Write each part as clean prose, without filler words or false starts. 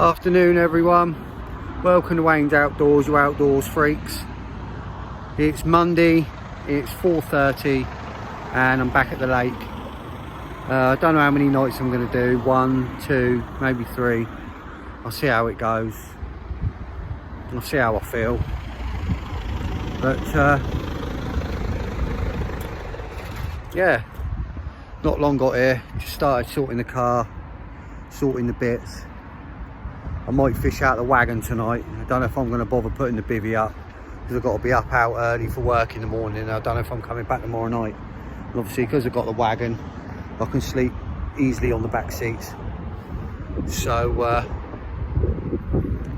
Afternoon everyone, welcome to Wayne's Outdoors, you outdoors freaks. It's Monday, it's 4:30 and I'm back at the lake. I don't know how many nights I'm going to do, 1, 2, maybe 3. I'll see how it goes, I'll see how I feel. But yeah, not long got here, just started sorting the car, sorting the bits. I might fish out the wagon tonight. I don't know if I'm going to bother putting the bivvy up because I've got to be up out early for work in the morning. I don't know if I'm coming back tomorrow night. And obviously because I've got the wagon, I can sleep easily on the back seats. So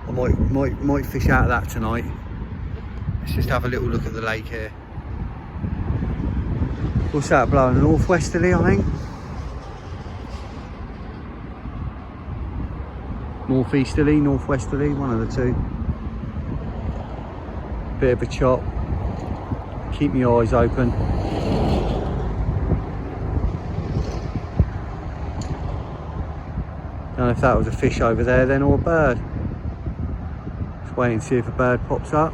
I might fish out of that tonight. Let's just have a little look at the lake here. What's that blowing? Northwesterly, I think. Northeasterly, northwesterly, one of the two. Bit of a chop. Keep my eyes open. Don't know if that was a fish over there then or a bird. Just wait and see if a bird pops up.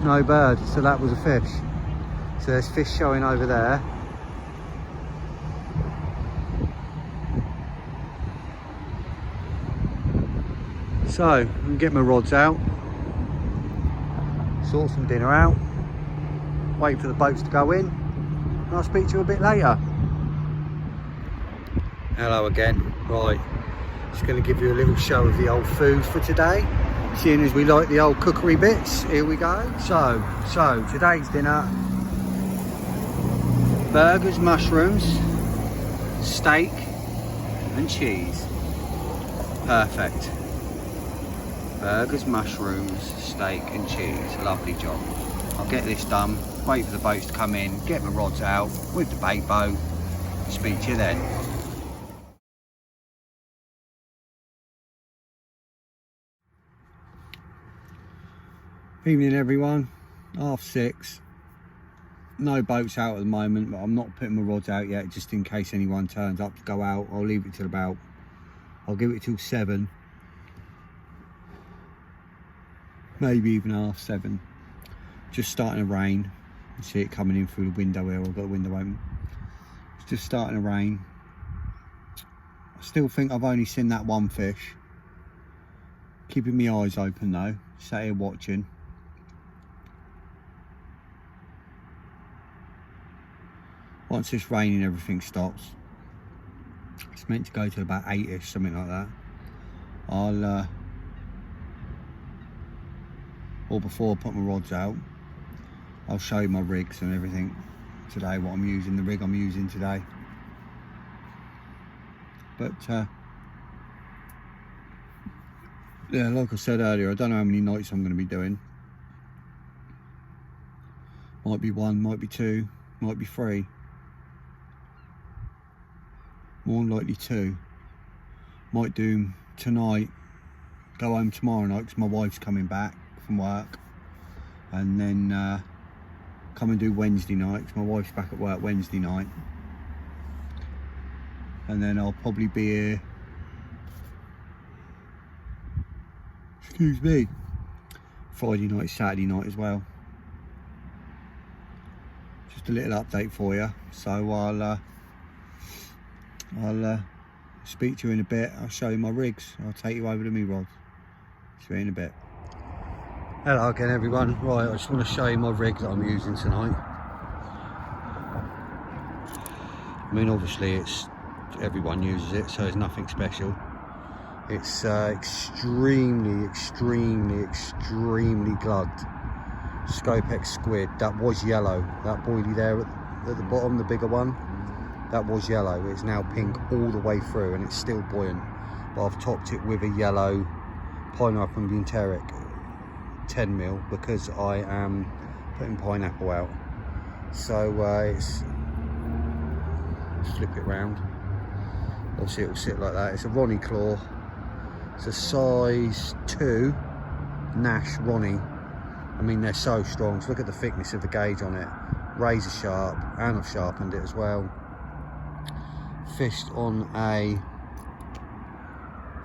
No bird, so that was a fish. So there's fish showing over there. So, I'm gonna get my rods out, sort some dinner out, wait for the boats to go in, and I'll speak to you a bit later. Hello again. Right, just gonna give you a little show of the old food for today. Seeing as we like the old cookery bits, here we go. So today's dinner: burgers, mushrooms, steak and cheese. Perfect. Burgers, mushrooms, steak and cheese. Lovely job. I'll get this done, wait for the boats to come in, get my rods out with the bait boat. Speak to you then. Evening everyone, 6:30. No boats out at the moment, but I'm not putting my rods out yet just in case anyone turns up to go out. I'll leave it till I'll give it till 7, maybe even 7:30. Just starting to rain. You see it coming in through the window here. I've got the window open. It's just starting to rain. I still think I've only seen that one fish. Keeping my eyes open though, sat here watching. Once this rain and everything stops, it's meant to go to about 8ish, something like that. Or before I put my rods out, I'll show you my rigs and everything today, what I'm using, the rig I'm using today. But yeah, like I said earlier, I don't know how many nights I'm going to be doing. Might be 1, might be 2, might be 3. More than likely 2. Might do tonight, go home tomorrow night because my wife's coming back from work, and then come and do Wednesday night because my wife's back at work Wednesday night, and then I'll probably be here, excuse me, Friday night, Saturday night as well. Just a little update for you. So I'll speak to you in a bit. I'll show you my rigs. I'll take you over to me rods. See you in a bit. Hello again everyone. Right, I just want to show you my rig that I'm using tonight. I mean obviously everyone uses it, so it's nothing special. It's extremely glugged Scopex squid. That was yellow. That boilie there at the bottom, the bigger one, that was yellow. It's now pink all the way through and it's still buoyant. But I've topped it with a yellow pineapple and bunteric 10mm because I am putting pineapple out. So it's, flip it round. Obviously it will sit like that. It's a Ronnie claw. It's a size 2 Nash Ronnie I mean, they're so strong. So look at the thickness of the gauge on it. Razor sharp, and I've sharpened it as well. Fished on a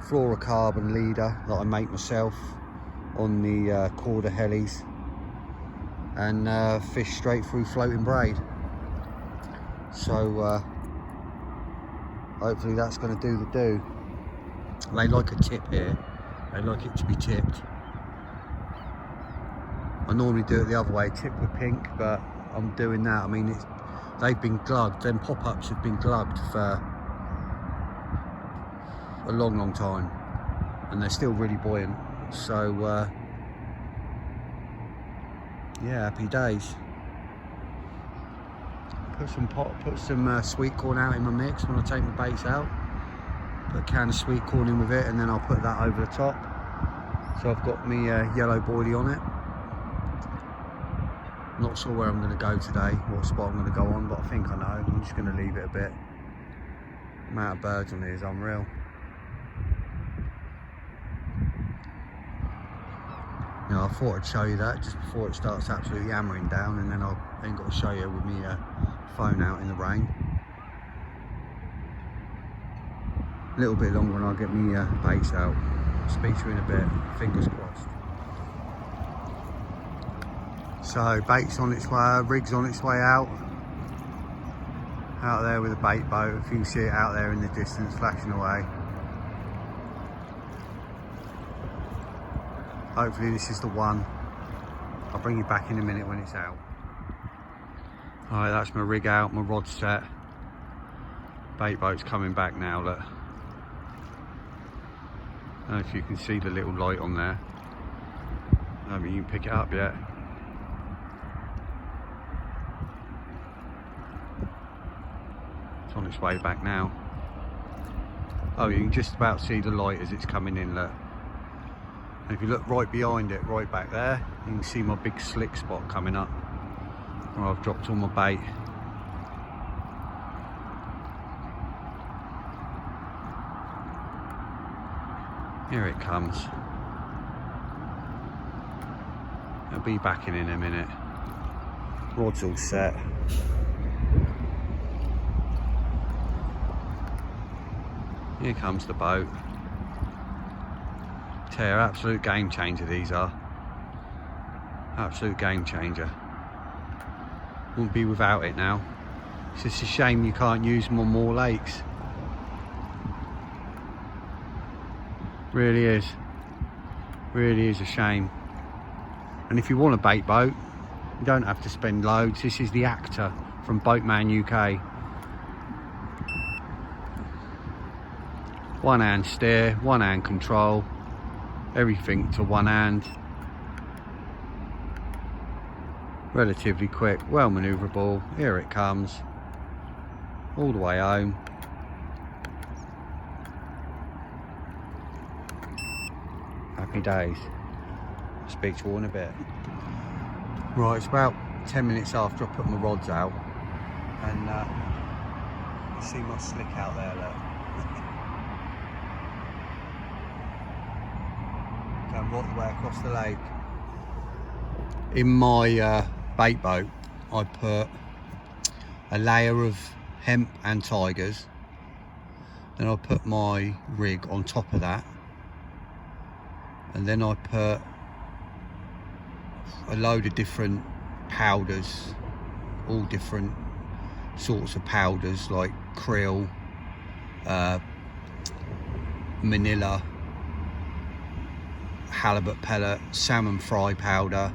fluorocarbon leader that I make myself on the quarter helis, and fish straight through floating braid. So hopefully that's going to do the do. They like a tip here. They like it to be tipped. I normally do it the other way, tip with pink, but I'm doing that. I mean, they've been glugged. Them pop-ups have been glugged for a long time, and they're still really buoyant. So yeah, happy days. Put some sweet corn out in my mix when I take my baits out. Put a can of sweet corn in with it, and then I'll put that over the top. So I've got me yellow boilie on it. Not sure where I'm going to go today, what spot I'm going to go on, but I think I know. I'm just going to leave it a bit. The amount of birds on here is unreal. Now, I thought I'd show you that just before it starts absolutely hammering down, and then I've then got to show you with me phone out in the rain. A little bit longer and I'll get me baits out. Speak to you in a bit, fingers crossed. So bait's on its way, rig's on its way out. Out there with a bait boat, if you can see it out there in the distance flashing away. Hopefully this is the one. I'll bring you back in a minute when it's out. Alright, that's my rig out, my rod set. Bait boat's coming back now, look. I don't know if you can see the little light on there. I don't think you can pick it up yet. It's on its way back now. Oh, you can just about see the light as it's coming in, look. And if you look right behind it, right back there, you can see my big slick spot coming up where I've dropped all my bait. Here it comes. I'll be back in a minute. Rod's all set. Here comes the boat. They're absolute game changer, these are. Absolute game changer. Wouldn't be without it now. It's just a shame you can't use them on more lakes. Really is. Really is a shame. And if you want a bait boat, you don't have to spend loads. This is the Actor from Boatman UK. One hand steer, one hand control. Everything to one hand. Relatively quick, well manoeuvrable. Here it comes. All the way home. Happy days. Speak to you all in a bit. Right, it's about 10 minutes after I put my rods out, and you see my slick out there, look. Going right the way across the lake. In my bait boat, I put a layer of hemp and tigers. Then I put my rig on top of that. And then I put a load of different powders, all different sorts of powders like krill, manila, halibut pellet, salmon fry powder,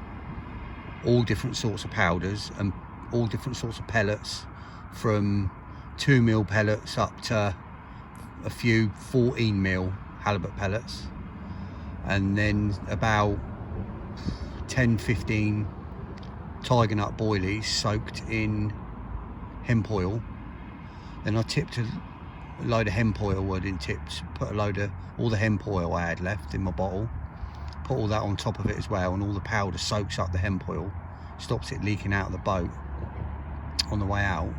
all different sorts of powders and all different sorts of pellets, from 2mm pellets up to a few 14mm halibut pellets, and then about 10-15 tiger nut boilies soaked in hemp oil. Then I tipped a load of hemp oil. I didn't tip, put a load of all the hemp oil I had left in my bottle, put all that on top of it as well, and all the powder soaks up the hemp oil, stops it leaking out of the boat on the way out.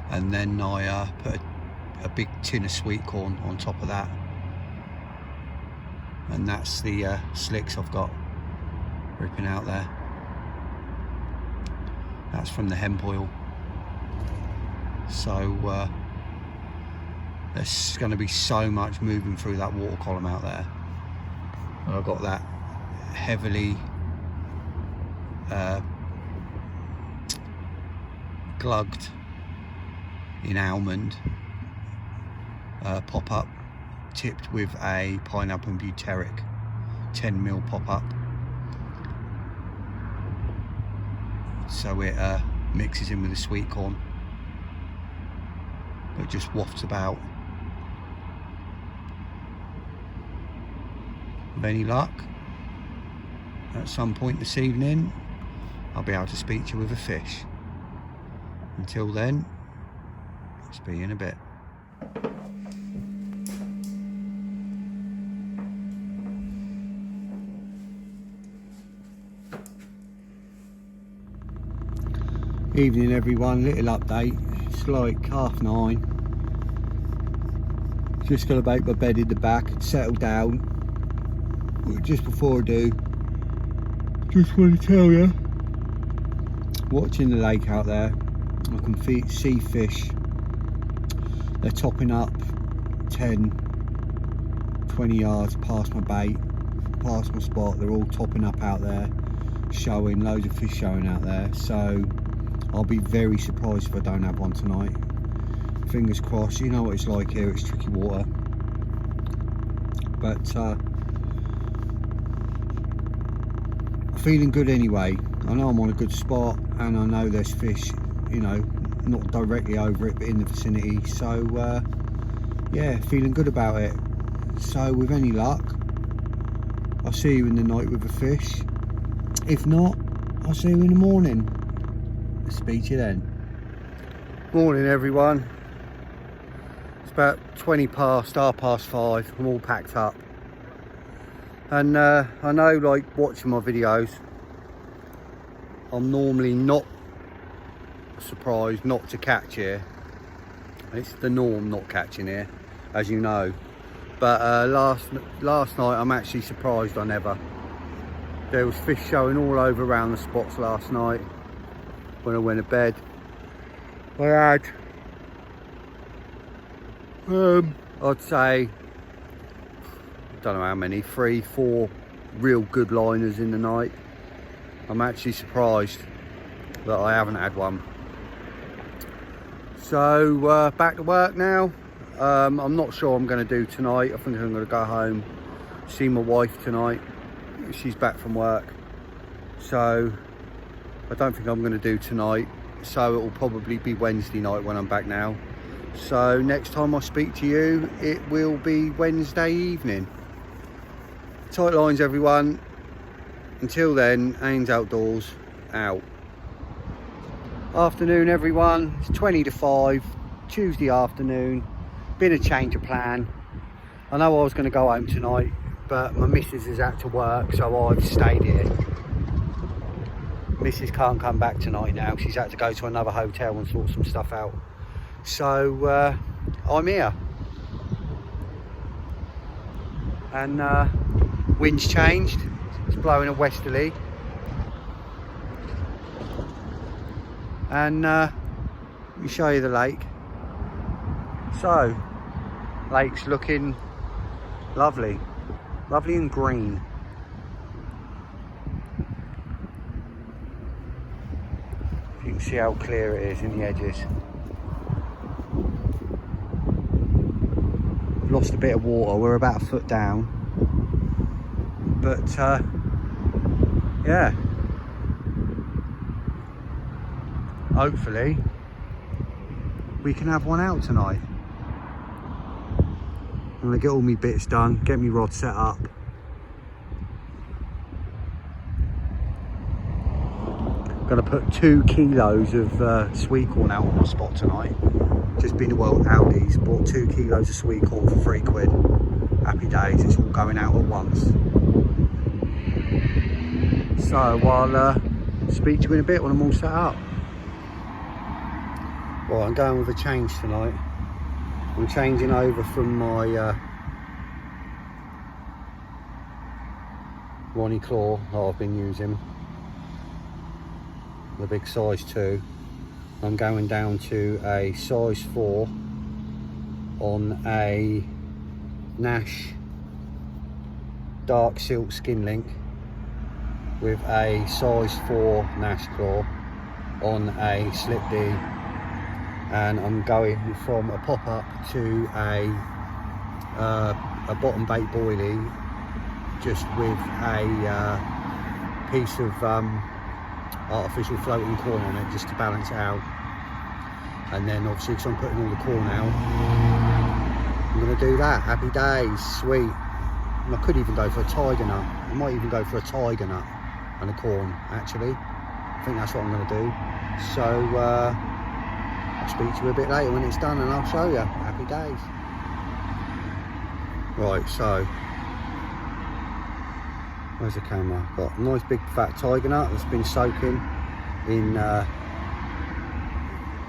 And then I put a big tin of sweet corn on top of that, and that's the slicks I've got ripping out there. that's from the hemp oil. So there's going to be so much moving through that water column out there. And I've got that heavily glugged in almond pop-up, tipped with a pineapple and butyric 10mm pop-up, so it mixes in with the sweet corn. It just wafts about. With any luck, at some point this evening I'll be able to speak to you with a fish. Until then, I'll speak in a bit. Evening everyone, little update. It's like 9:30. Just gonna make my bed in the back and settle down. But just before I do, just want to tell you, watching the lake out there, I can see fish. They're topping up 10, 20 yards past my bait, past my spot. They're all topping up out there, showing, loads of fish showing out there. So I'll be very surprised if I don't have one tonight. Fingers crossed. You know what it's like here, it's tricky water. But feeling good anyway. I know I'm on a good spot, and I know there's fish, you know, not directly over it but in the vicinity. So yeah, feeling good about it. So with any luck, I'll see you in the night with a fish. If not, I'll see you in the morning. Speak to you then. Morning everyone. It's about 20 past, 5:30. I'm all packed up. And I know, like, watching my videos, I'm normally not surprised not to catch here. It's the norm not catching here, as you know. But last night I'm actually surprised I never. There was fish showing all over around the spots last night. When I went to bed, I had, I'd say, I don't know how many, 3, 4 real good liners in the night. I'm actually surprised that I haven't had one. So back to work now. I'm not sure what I'm going to do tonight. I think I'm going to go home, see my wife tonight. She's back from work. So I don't think I'm going to do tonight, so it will probably be Wednesday night when I'm back now. So next time I speak to you, it will be Wednesday evening. Tight lines everyone. Until then, Ains Outdoors out. Afternoon everyone, it's 20 to 5, Tuesday afternoon. Been a change of plan. I know I was going to go home tonight, but my missus is out to work, so I've stayed here. Mrs. can't come back tonight now. She's had to go to another hotel and sort some stuff out. So I'm here. And wind's changed. It's blowing a westerly. And let me show you the lake. So, lake's looking lovely. Lovely and green. You can see how clear it is in the edges. We've lost a bit of water, we're about a foot down. But yeah. Hopefully we can have one out tonight. I'm gonna get all my bits done, get my rod set up. Gonna put 2 kilos of sweet corn out on my spot tonight. Just been to Aldi's, bought 2 kilos of sweet corn for £3. Happy days, it's all going out at once. So I'll speak to you in a bit when I'm all set up. Well, I'm going with a change tonight. I'm changing over from my Ronnie Claw that I've been using. the big size 2. I'm going down to a size 4 on a Nash dark silk skin link with a size 4 Nash claw on a slip D, and I'm going from a pop-up to a bottom bait boilie, just with a piece of artificial floating corn on it, just to balance it out. And then obviously, because I'm putting all the corn out, I'm going to do that. Happy days, sweet. And I could even go for a tiger nut. I might even go for a tiger nut and a corn, actually. I think that's what I'm going to do. So I'll speak to you a bit later when it's done, and I'll show you. Happy days. Right, so where's the camera? Got a nice big fat tiger nut that's been soaking in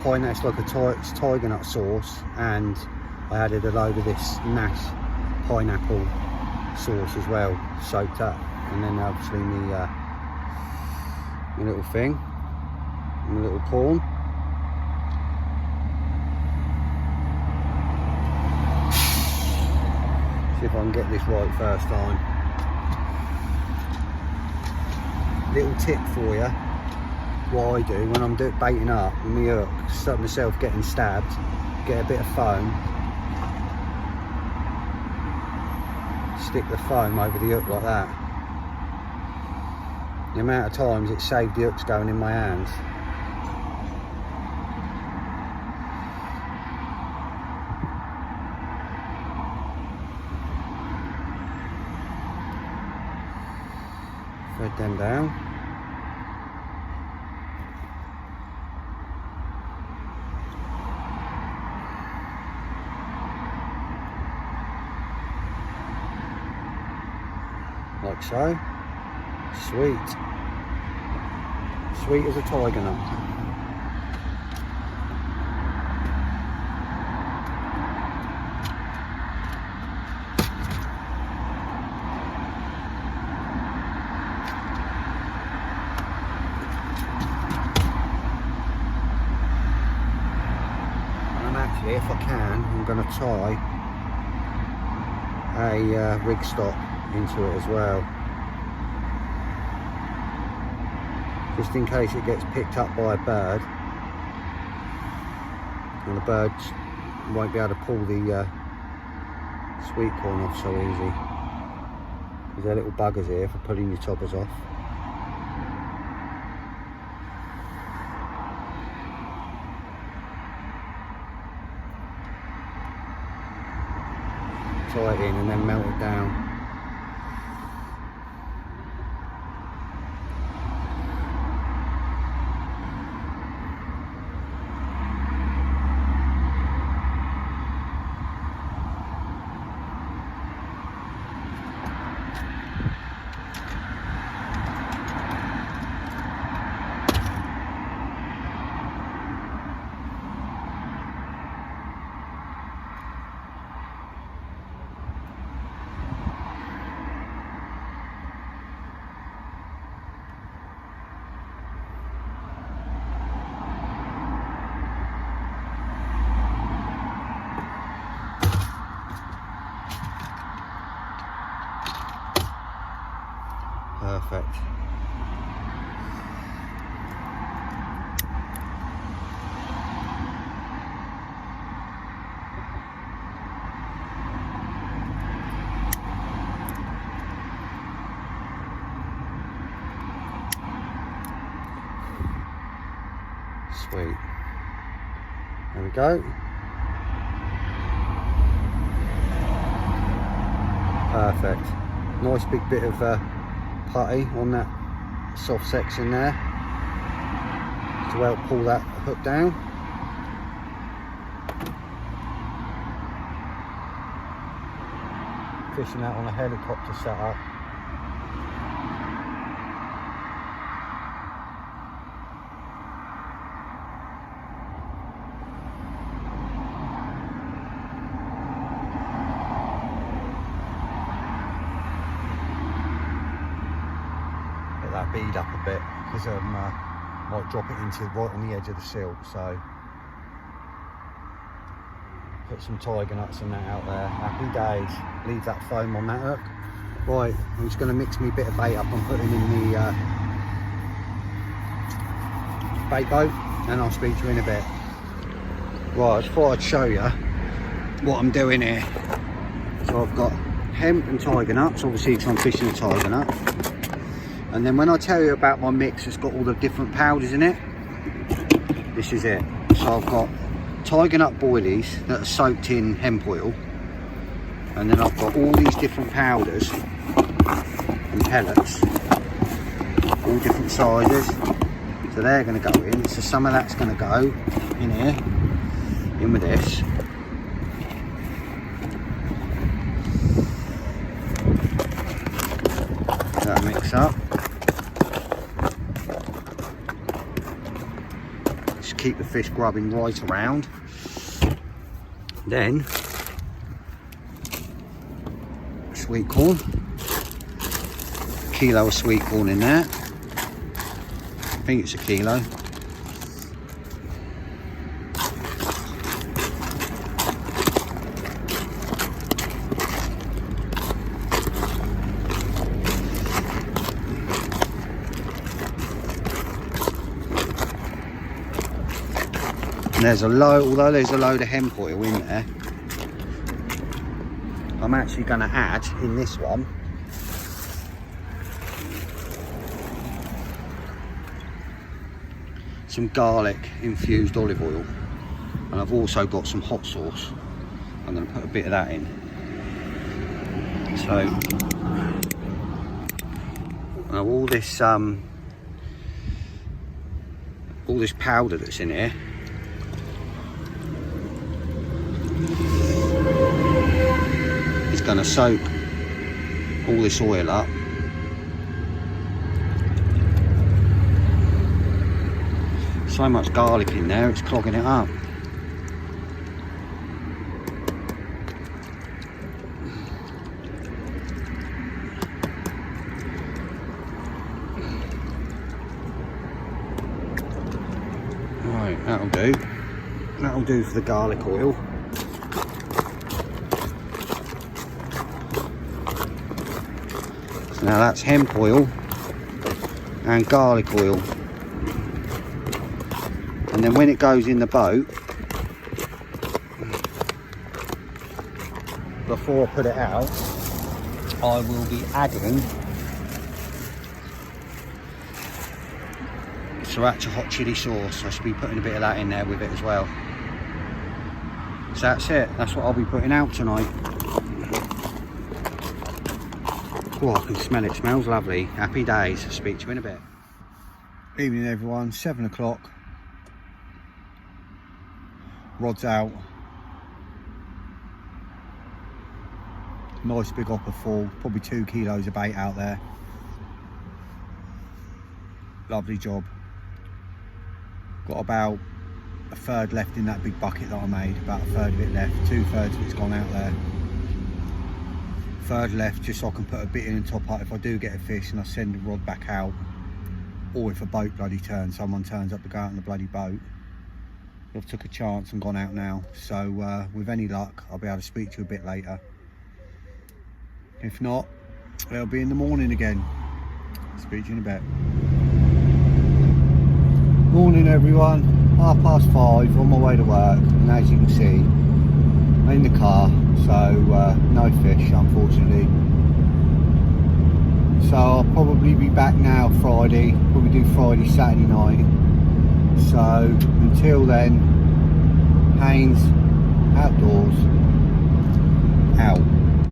pineapple. It's like a tiger nut sauce, and I added a load of this Nash pineapple sauce as well, soaked up, and then obviously my little thing, my little corn. See if I can get this right first time. Little tip for you, what I do when I'm baiting up with my hook, stop myself getting stabbed, get a bit of foam, stick the foam over the hook like that. The amount of times it saved the hooks going in my hands. Thread them down. Like so. Sweet. Sweet as a tiger nut. And actually, if I can, I'm going to tie a rig stop into it as well, just in case it gets picked up by a bird, and the birds won't be able to pull the sweet corn off so easy, because they're little buggers here for pulling your toppers off. Tie it in and then melt it down. Perfect. Sweet. There we go. Perfect. Nice big bit of putty on that soft section there to help pull that hook down. Fishing out on a helicopter setup. That bead up a bit because I'm might drop it into right on the edge of the silt. So put some tiger nuts and that out there. Happy days. Leave that foam on that hook. Right, I'm just going to mix me a bit of bait up and put it in the bait boat, and I'll speak to you in a bit. Right, I just thought I'd show you what I'm doing here. So I've got hemp and tiger nuts, obviously because I'm fishing a tiger nut. And then when I tell you about my mix, it's got all the different powders in it. This is it. So I've got tiger nut boilies that are soaked in hemp oil. And then I've got all these different powders and pellets, all different sizes. So they're going to go in. So some of that's going to go in here, in with this. That mix up. Just keep the fish grubbing right around. Then sweet corn. A kilo of sweet corn in there. I think it's a kilo. And there's a load, although there's a load of hemp oil in there, I'm actually going to add in this one some garlic infused olive oil, and I've also got some hot sauce. I'm going to put a bit of that in. So now all this powder that's in here is going to soak all this oil up. So much garlic in there, it's clogging it up. Right, that'll do. That'll do for the garlic oil. So now that's hemp oil and garlic oil. And then when it goes in the boat, before I put it out, I will be adding sriracha hot chili sauce. I should be putting a bit of that in there with it as well. So that's it. That's what I'll be putting out tonight. Oh, I can smell it. It smells lovely. Happy days. I'll speak to you in a bit. Evening everyone, 7 o'clock. Rod's out. Nice big hopper full, probably 2 kilos of bait out there. Lovely job. Got about a third left in that big bucket that I made, about a third of it left, 2/3 of it's gone out there. Third left just so I can put a bit in and top up if I do get a fish and I send the rod back out, or if a boat bloody turns, someone turns up to go out on the bloody boat. I've took a chance and gone out now, so with any luck I'll be able to speak to you a bit later. If not, it'll be in the morning again. Speak to you in a bit. Morning everyone, 5:30, on my way to work, and as you can see I'm in the car, so no fish unfortunately. So I'll probably be back now Friday, probably do Friday, Saturday night. So until then, Haynes Outdoors out.